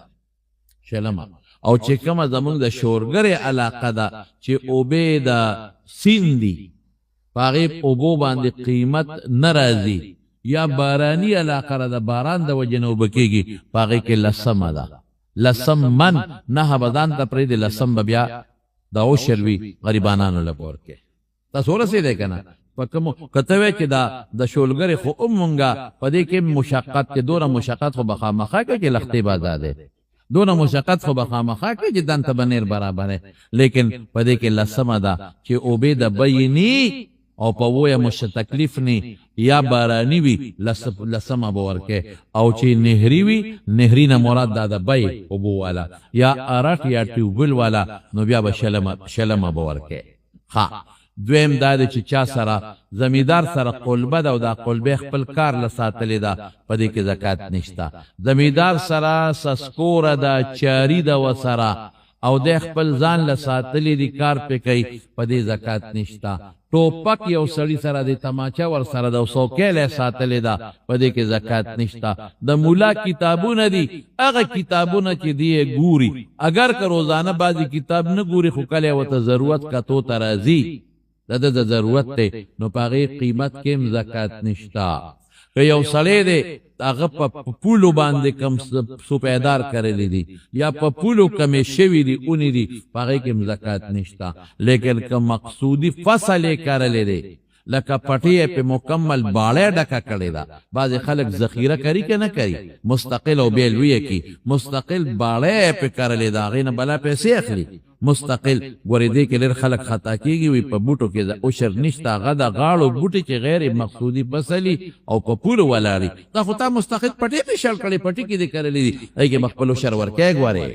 شلمه او چې کومه زمونږ د شورګرې علاقه ده چې اوبې د سیند دي په هغې اوبو باندې قیمت نه راځي یا بارانی علاقه ده د باران د وجې نه اوبه کېږي په هغې کې لسمه ده لسم من نه به ځان ته پرېږدي لسم به بیا د عشر وي غریبانانو له پور کې تاسو ورسېدی که نه په کومو که ته وایې چې د شولګرې خو مونږه په دې کې مشقت کې دونه مشقت خو به خامخا کوي چې لښتې به ازادې دونه مشقت خو به خامخا کوي چې دن ته به نیر برابر لیکن په دې کې لسمه ده چې اوبې د بیني او په ویه مش تکلیف نی یا بارانی وي لسمه به ورکې او چې نهري وي نهري نه مراد دا د بی اوبو والا یا ارټ یا ټیوبل والا نو بیا به شلمه به ورکې ښه دویم دا دی چې چا سره زمیندار سره قلبه ده او دا قلبه خپل کار له ساتلې ده په دې کې زکات نشته زمیندار سره سسکوره ده چاري ده ورسره او د خپل ځان له ساتلې دي کار پې کوي په دې زکات نشته ټوپک یو سړي سره د تماچه ور سره د څوکۍ له ساتلې ده په دې کې زکات نشته د مولا کتابونه دي هغه کتابونه چې دی ګوري اگر که روزانه بعضې کتاب نه ګوري خو کله ورته ضرورت کتو ته راځي د ضرورت دی نو په هغې قیمت کې هم زکات نشته که یو سړی دی هغه په پولو باندې کم سوپیدار کړلی دي یا په پولو کمې شوي دي اونې دي په هغې کې هم زکات نشته لیکن که مقصودي فصل یې کرلی دی لکه پټی یې په مکمل باړی ډکه کړې ده بعضې خلک ذخیره کوي که نه کوي مستقل او بې لویه کي مستقل باړی یې پې کرلی ده هغې نه بلا پیسې اخلي مستقل ګورې دې کې ډېر خلک خطا کېږي وي په بوټو کې د عشر نشته هغه د غاړو بوټي چې غیر مقصودي فصلي او په پولو ولاړي دا خو تا مستقل پټې پې شل کړې پټي کې دې کرلی دي هغې کې به خپل عشر ورکوې ګورې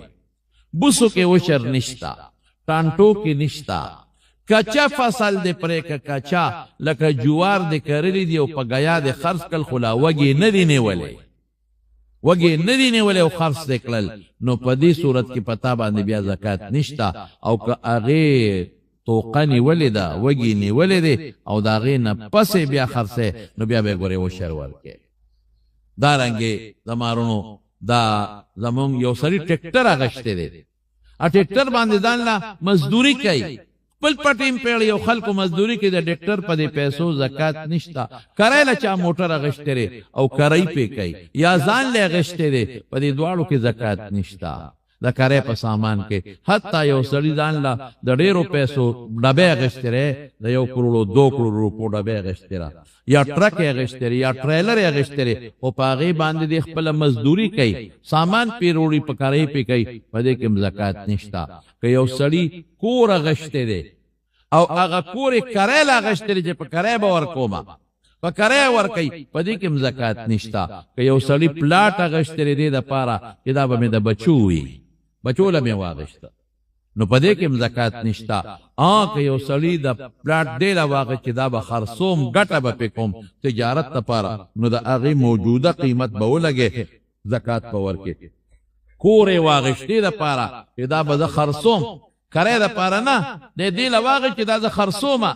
بوسو کې عشر نشته ټانټو کې نشته کچا فصل دې پرې که کچا لکه جوار دې کرلی دي او په ګیا دې خرڅ کړل خو لا وږې نه دي نیولې وږې نه دي نیولې او خرڅ دې کړل نو په دې صورت کې پتا باندې بیا زکات نشته او که هغې توقه نیولې ده وږې نیولې دی او د هغې نه پسې بیا خرڅې نو بیا به یې ګورې عشر ورکې دارنګې زمارونو دا زمونږ یو سړي ټیکټر اغشتی دی ټیکټر باندې ځان له مزدوري کوي خپل پټیم پیړی او خلکو مزدوري کې د ډاکټر په دې پیسو زکات نشته کرای له چا موټر اغشتی دی او کرای پې کوي یا ځان له اغشتی دی په دې دواړو کې زکات نشته د کرای په سامان کې حتی یو سړي ځان له د ډېرو پیسو ډبې اغشتی دی د 1 کروڑو 2 کروڑو روپو ډبې اغشتی دی یا ټرک اغشتی دی یا ټریلر اغشتی دی او په هغې باندې د خپله مزدوري کوي سامان پې روړي په کرای پې کوي په دې کې هم زکات نشته که یو سړي کور اغشتی دی او هغه کور یې کرای له اغشتی دی چې په کرای به ورکومه په کرای ورکوي په دې کې هم زکات نشته که یو سړي پلاټ اغشتی دی دې دپاره چې دا به مې د بچو وي بچو له مې واغشته نو په دې کې هم زکات نشته که یو سړي د پلاټ دې له واغې چې دا به خرڅوم ګټه به پې کوم تجارت دپاره نو د هغې موجوده قیمت به ولګې زکات به ورکې کور یې واغشتې دپاره چې دا به زه خرڅوم کرای دپاره نه د دې له واغې چې دا زه خرڅومه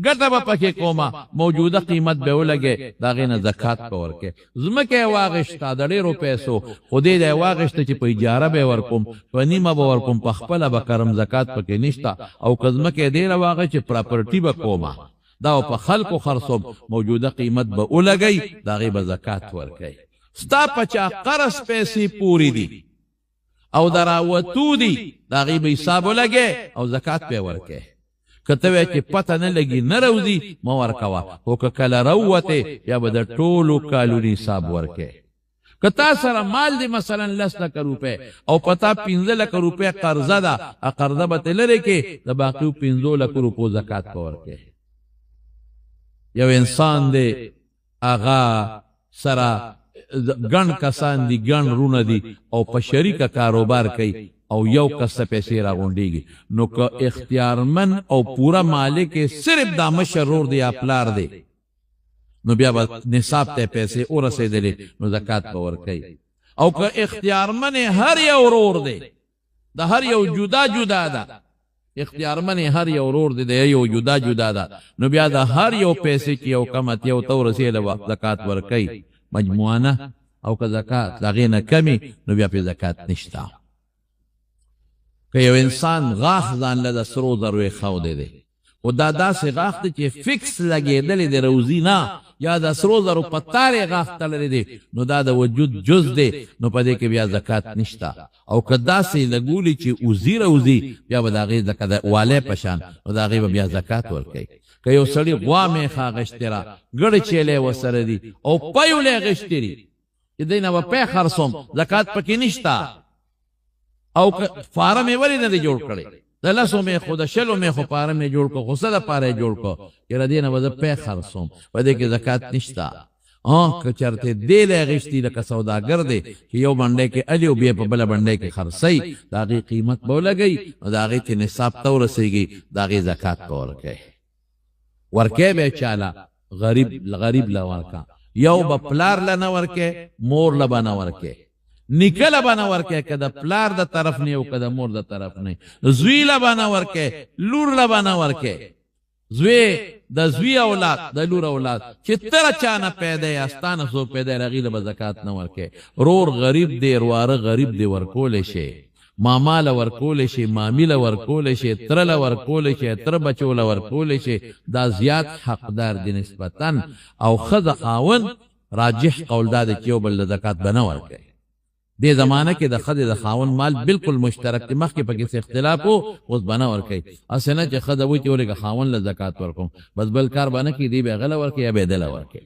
ګټه به پکې کومه موجوده قیمت به ولګې د هغې نه زکات به ورکې ځمکه یې واغشته د ډېرو پیسو خو دې دی واغشته چې په اجاره به یې ورکوم په نیمه به ورکوم په خپله به کرم زکات پکې نشته او که ځمکه یې ډېره واغې چې پراپرټي به کومه دا په خلکو خرڅوم موجوده قیمت به ولګئ د هغې به زکات ورکئ ستا په چا قرض پیسې پورې دي او د راوتو دي د هغې به حساب ولګې او زکات به یې ورکې که ته وایې چې پته نه لګي نه روځي مه ورکوه خو که کله راووتې یا به د ټولو کالونو حساب ورکې که تا سره مال دی مثلا 10 لکه روپۍ او په تا 15 لکه روپۍ قرضه ده قرضه به ته لرې کې د باقیو 15 لکو روپو زکات به ورکې یو انسان دی هغه سره ګڼ کسان دي ګڼ رونه دي او په شریکه کاروبار کوي او یو کس ته پیسې راغونډېږي نو که اختیارمن او پوره مالک صرف دا مشر رور دی یا پلار دی نو بیا به نصاب ته پیسې ورسېدلې نو زکات به ورکوي او که اختیارمن هر یو رور دی د هر یو جدا جدا ده اختیارمن هر یو ورور دی یو جدا جدا ده نو بیا د هر یو پیسې چې یو کم اتیو تو رسېله زکات ورکوي مجموعانه او که زکات د هغې نه کمې نو بیا پې زکات نشته. که یو انسان غاښ ځان له د سرو زرو ایښودی دی خو دا داسې غاښ دی چې فکس لګېدلی دی روزي نه یا د سرو زرو په تار یې غاښ تړلی دی نو دا د وجود جز دی نو په دې کې بیا زکات نشته. او که داسې لګولي چې اوزي روزي بیا به د هغې لکه د والی په شان نو د هغې به بیا زکات ورکوي. که یو سړي غوا میخه اغېشتې را ګړې چیلی ورسره دي او پیولې اغېشتې دي چې دی نه به پی خرڅوم زکات پکې نشته. او که فارم یې ولې نه دی جوړ کړی د لسو میخو د شلو میخو فارم یې جوړ کړو خو څه دپاره یې جوړ کړو یاره دې نه به زه پی خرڅوم په دې کې زکات نشته. که چرته دی له اغېشتي لکه سوداګر دی چې یو بنډۍ کې علي او بیا په بله بنډۍ کې خرڅوي د هغې قیمت به ولګوي نو د هغې چې نصاب ته ورسېږي د هغې زکات به ورکوي. ورکوی به یې چاله غریب له ورکه یو به پلار له نه ورکوي مور له به نه ورکوي نیکه له به نه ورکوي که د پلار د طرف نه او که د مور د طرف نه زوی له به نه ورکوي لور له به نه ورکوي زوی د زوی اولاد د لور اولاد چې تر چا نه پیدا یا ستانه څوک پیدا هغې له به زکات نه ورکوي. رور غریب دی رواره غریب دی ورکولی شي ماما له ورکولی شي مامی له ورکولی شي تره له ورکولی شي تره بچو له ورکولی شي دا زیات حقدار دی نسبتا. او ښځه خاوند راجح قول دا دی چې یو بل له زکات به نه ورکوي. دې زمانه کې د ښځې د خاوند مال بالکل مشترک دی مخکې پکې څه اختلاف و اوس به نه ورکوي. هسې نه چې ښځه وایي چې ولې که خاوند له زکات ورکوم بس بل کار به نه کړي دی به هغه له ورکوي یا به یې ده له ورکوي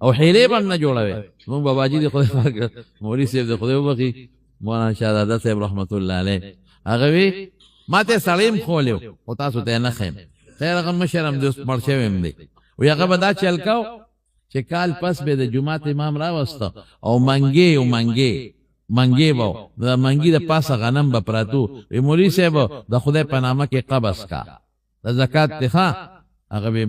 او حیلې به هم نه جوړوي. زمونږ باباجي د خدای پاک مولوي صاحب د خدای وبخي مولانا شهزاده صاحب رحمت الله علیه هغه وی ما ته سړی م خولی و خو تاسو ته یې نه ښیم خیر هغه مشر هم دی اوس مړ شوی م دی وی هغه به دا چل کو چې کال پس به د جومات امام راوسته او منګې به د منګي د پاسه غنم به پراتو وی مولوي صاحب د خدای په نامه کې قبض کا د زکات دی ښه هغه به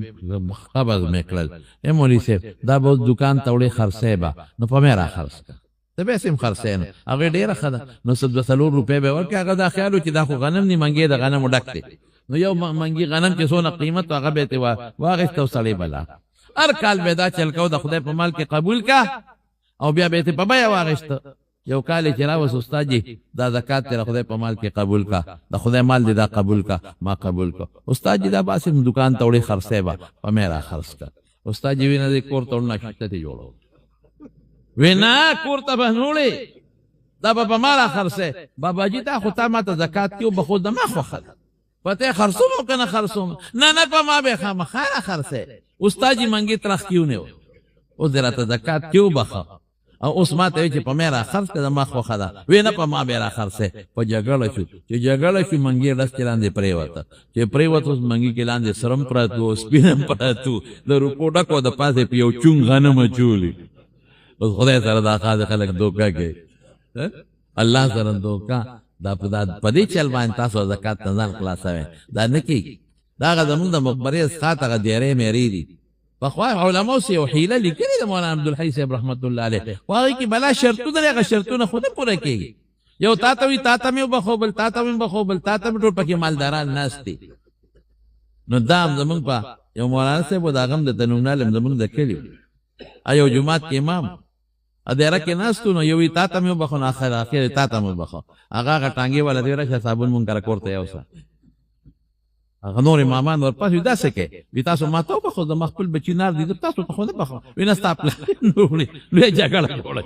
قبض مې کړل ای مولوي صاحب دا به اوس دکان ته وړې خرڅی به نو په مې را خرڅ کا ته به سیم خرڅی نو هغې ډېره ښه ده نو څه 2 روپۍ به ورکړي هغه دا خیال و چې دا خو غنم دي منګې د غنمو ډک دی نو یو منګي غنم چې څونه قیمت هغه به یې واخېسته او سړی بلا هر کال به دا چل کو د خدای په مال کې قبول کا او بیا به یې په بیه واخېسته. یو کال چې راوس استاد جي دا زکات تیرا خدای په مال کې قبول کا د خدای مال دې دا قبول کا ما قبول کو استاد جي دا باسم دکان ته وړې خرڅی به په مې را خرڅ کا استاد جي وی نه دې کور ته وړنه شته دې جوړو وی نه کور ته به نوړې دا به په ما را خرڅی بابا جي دا خو تا ما ته زکات کیو به خو د ما خوښه ده په ته خرڅوم او که نه خرڅوم نه په ما به خامخا را خرڅی استاد جي منګې ترخ کیو نه و اوس دې راته زکات کیو بخه او اوس ما ته وی چې په مې را خرڅ که د ما خوښه ده وی نه په ما به را خرڅی په جګړه شو چې جګړه شو منګې ډس کې لاندې پرېوته چې پرېوته اوس منګي کې لاندې سرم پراتو او سپین هم پراتو د روپو ډک و د پاسې په یو چونګ غنم اچولي اوس خدای سره دا خاص خلک دوکه کوي الله سره دوکه دا په دې چل باندې تاسو زکات نه ځان خلاصوئ دا نه کېږي دا هغه زمونږ د مقبرې اسخات هغه دیرې میرې دي پخوا علماو سې یو حیله لیکلې د مولانا عبدالحی صاحب رحمت الله علیه خو هغې کې بلا شرطونه دی هغه شرطونه خو نه پوره کېږي یو تا ته وي تا ته مې وبخو بل تا ته مې وبخو بل تا ته مې ټول پکې مالداران ناست دي نو دا هم زمونږ په یو مولانا صاحب و د هغه هم د تنومنالم زمونږ د کلي یو جومات کې امام ادیره کې ناستو نو یو تا ته مې وبخو نو اخر تا ته مې وبخو هغه ټانګې والا دی راشه صابون مونږ کره کور ته یوسه هغه نور امامان ورپسې داسې کوي وي تاسو ما ته وبخو زما خپل بچي نار دي تاسو ته خو نه بخو وي نه ستا پلار لوی جګړه جوړه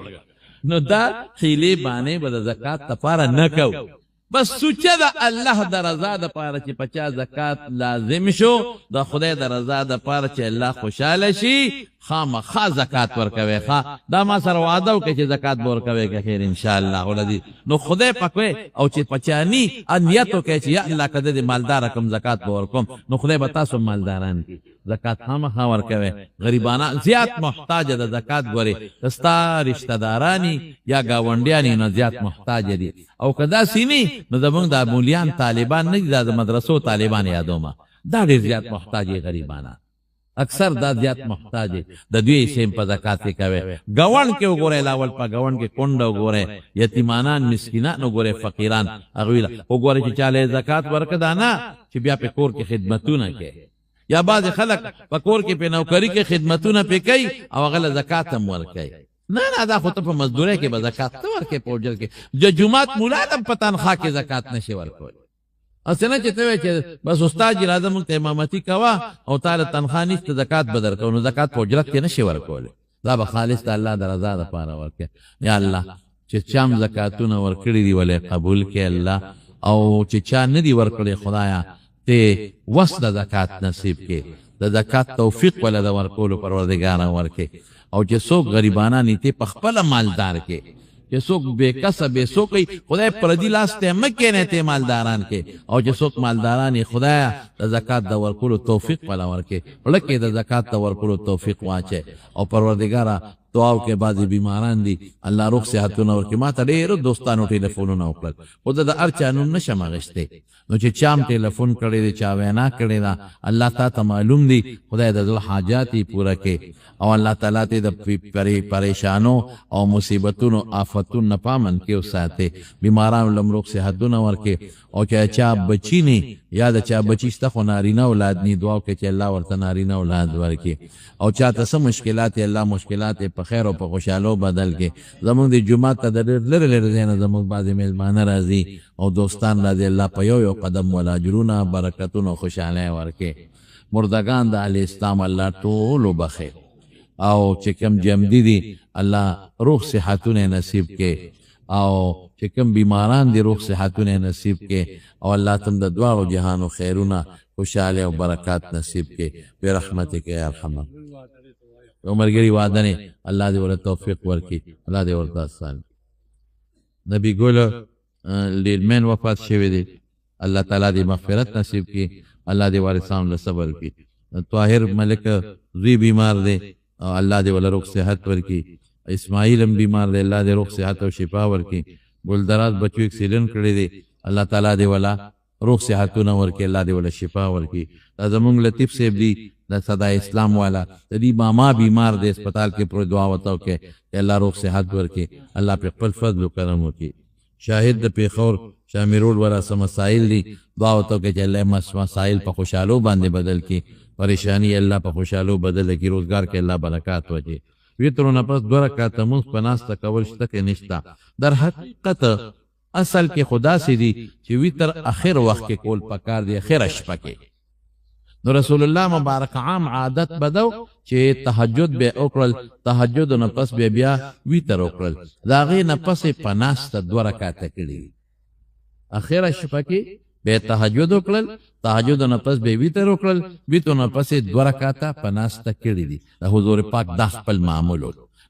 نو دا حیلې بانې به د زکات دپاره نه کوو بس سوچه د الله د رضا دپاره چې په چا زکات لازم شو د خدای د رضا دپاره چې الله خوشحاله شي خامخا زکات ورکوي دا ما سره وعده وکړي چې زکات به ورکوي که خیر انشاءالله ولدي نو خدای پکوي او چې پچانی نیت وکړي چې یا الله که د مالداره کم زکات به ورکوم نو خدای به تاسو مالداران دي زکات خامخا ورکوي غریبانه زیات محتاج د زکات ګوري ستا رشته دارانی یا ګاونډیانی نه زیات محتاج دي او که داسې نه نو زمونږ د مولیان طالبان نه دي دا د مدرسو طالبان یادومه دا ډېر زیات محتاج غریبانه اکثر دا زیات محتاج دی د دوی سیم په زکات کې کوي گاون کې وګوره لاول په گاون کې کونډه وګوره یتیمانان مسکینان وګوره فقیران اغویلا وګوره چې چاله زکات ورکدا نه چې بیا په کور کې خدمتونه کوي یا بعض خلک په کور کې په نوکری کې خدمتونه پې کوي او غل زکات هم ورکوي نه نه دا خو ته په مزدوري کې به زکات ته ورکې په اجر کې د جمعات مولا هم په تنخواه کې زکات نشي ورکول اسنه چې ته چې بس استاد جی راځم ته امامتي کوا او تعالی تنخواه نشته زکات بدر کو نو زکات په اجرت کې نشي ورکول دا به خالص الله د رضا لپاره ورکې یا الله چې چام زکاتونه ورکړي دی ولې قبول کې الله او چې چا نه دی ورکړي خدایا ته وسط زکات نصیب کې د زکات توفیق ولا د ورکول پروردگار ورکې او چې څوک غریبانا نیته په خپل مالدار کې چې څوک بے کسب څوک خدای پردي لاس ته مکه نه ته مالداران کې او چې څوک مالداران خدای د زکات د ورکول توفیق ولا ورکې ولکه د زکات د ورکول توفیق واچي او پروردگار دعاو کې بعضی بیماران دي الله روغ صحتونه ورکړي ما ته ډېر دوستانو ټلیفونونه وکړل خو د ارچانو نشم غشته نو چې چام ټلیفون کړي دي چا وینا کړي دا الله تعالی معلوم دي خدای د ذل حاجات پورا کې او الله تعالی ته د پریشانو او مصیبتونو آفتونو نه پامن کې وساته بیمارانو لمروغ صحتونه ورکړي او چې چا بچی نه یا د چا بچی ست خو نارینه اولاد ني دعا کوي چې الله ورته نارینه اولاد ورکړي او چاته سم مشکلات الله مشکلات په خیر او په خوشاله بدل کې زموږ د جمعه ته لره لره نه زموږ بعضی میزبانه راځي او دوستان راځي الله په یو قدم ولا اجرونه برکتونه خوشاله ورکړي مردگان د علی اسلام الله ټول وبخي او چې کوم جمدی دي الله روح صحتونه نصیب کې او چې کوم بیماران دي روح صحتونه نصیب کې او الله تم د دعا او جهان او خیرونه خوشاله او برکات نصیب کې برحمتک یا ارحم عمرګری وعده نه الله دې ول توفیق ورکړي الله دې ورته آسان نبی ګل لیلمن وفات شوی دی الله تعالی دې مغفرت نصیب کړي الله دې وارثان له صبر کړي طاهر ملک زوی بیمار دی او الله دې ول روغ صحت ورکړي اسماعیل هم بیمار دی الله دې روغ صحت او شفا ورکړي ګلدراز بچو ایکسیډنٹ کړی دی الله تعالی دې ولا روغ صحتونه ورکړي الله دې ول شفا ورکړي زمونږ لطیف صاحب دی د صدا اسلام والا د دې ماما بیمار دی هسپتال کې پر دعا وتاو کې الله روغ صحت ورکړي الله په خپل فضل او کرم وکړي شاهد د پیښور شامیرول ورا سم مسائل دی دعا وتاو کې چې الله مسائل په خوشالو باندې بدل کړي پریشانی الله په خوشالو بدل کړي روزګار کې الله برکات وکړي ویترونه پس 2 رکعات موږ پناسته کول شته کې نشتا در حقیقت اصل کې خدا سي دي چې ویتر اخر وخت کې کول پکار دی اخر شپه کې نو رسول الله مبارک عام عادت بدو چې تهجد به وکړل تهجد نه پس به بیا ویتر وکړل داغه نه پس پناسته 2 رکعات کړي اخر شپه کې به تهجد وکړل تهجد نه پس به ویتر وکړل ویتر نه پس 2 رکعات پناسته کړي دي د حضور پاک د خپل معمول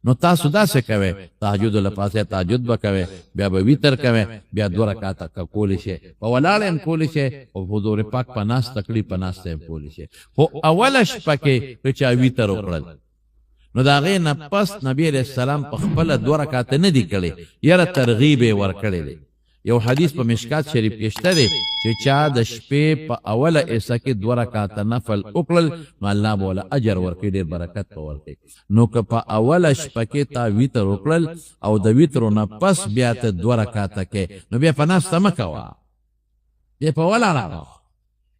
نو تاسو دا څه کوي تهجد لپاره تهجد وکوي بیا به ویتر کوي بیا 2 رکعات کول شي په ولاړ هم کول شي او حضور پاک پناس تکلیف پناسته هم کول شي خو اول شپه کې چې ویتر وکړل نو دا غي نه پس نبی عليه السلام په خپل 2 رکعات نه دی کړي یره ترغیب ورکړي یو حدیث په مشکات شریف کې شته دی چې چا د شپې په اوله ایسه کې 2 رکعات نفل وکړل نو الله بوله اجر ورکړي ډېر برکت ورکړي نو که په اوله شپه کې تا ویتر وکړل او د ویترو نه پس بیا ته 2 رکعات کې نو بیا په ناس تم کوا بیا په ولا راغ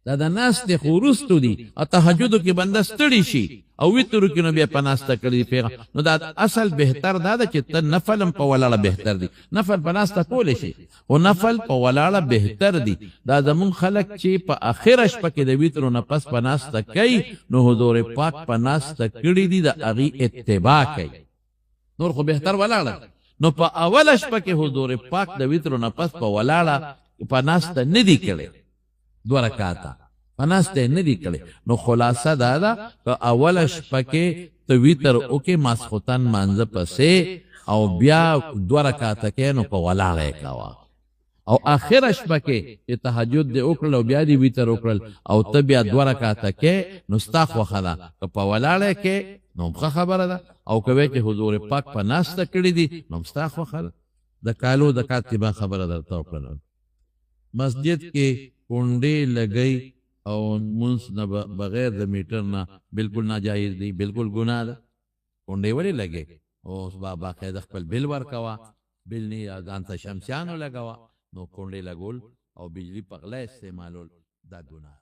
دا د ناس د خورستو دي او تهجد کې بنده ستړي شي او ویترو کې نو بیا په ناس تکړي پیغام نو دا اصل بهتر دا چې ته نفل په ولاړه بهتر دي نفل په ناس تکول شي او نفل په ولاړه بهتر دي دا زمون خلق چې په اخر شپه کې د ویترو نه پس په ناس تکي نو حضور پاک په ناس تکړي دي د اغي اتباع کوي نور خو بهتر ولاړه نو په اول شپه کې حضور پاک د ویترو نه پس په ولاړه په ناس ته ندي کړي 2 رکعات پناسته ندی کړي نو خلاصه دا دا که اول شپه کې ته ویتر او کې ماسختن مانځه پسې او بیا 2 رکعات کې نو په ولاړه کاوه او اخر شپه کې چې تهجد دې وکړل او بیا دې ویتر وکړل او ته بیا 2 رکعات کې نو استاخ وخلا که په ولاړه کې نو خبره ده او کوي چې حضور پاک په ناسته کړی دي نو استاخ وخلا د کالو د کاتبه خبره درته وکړل مسجد کې کونډې لګئی او منس نه بغیر د میټر نه بالکل ناجایز دی، بالکل ګناه ده. کونډې ولې لګې؟ اوس باقاعده خپل بل ورکوه، بل نه ځان ته شمسیانو لګوه، نو کونډې لګول او بجلی په غلا استعمالول دا ګناه.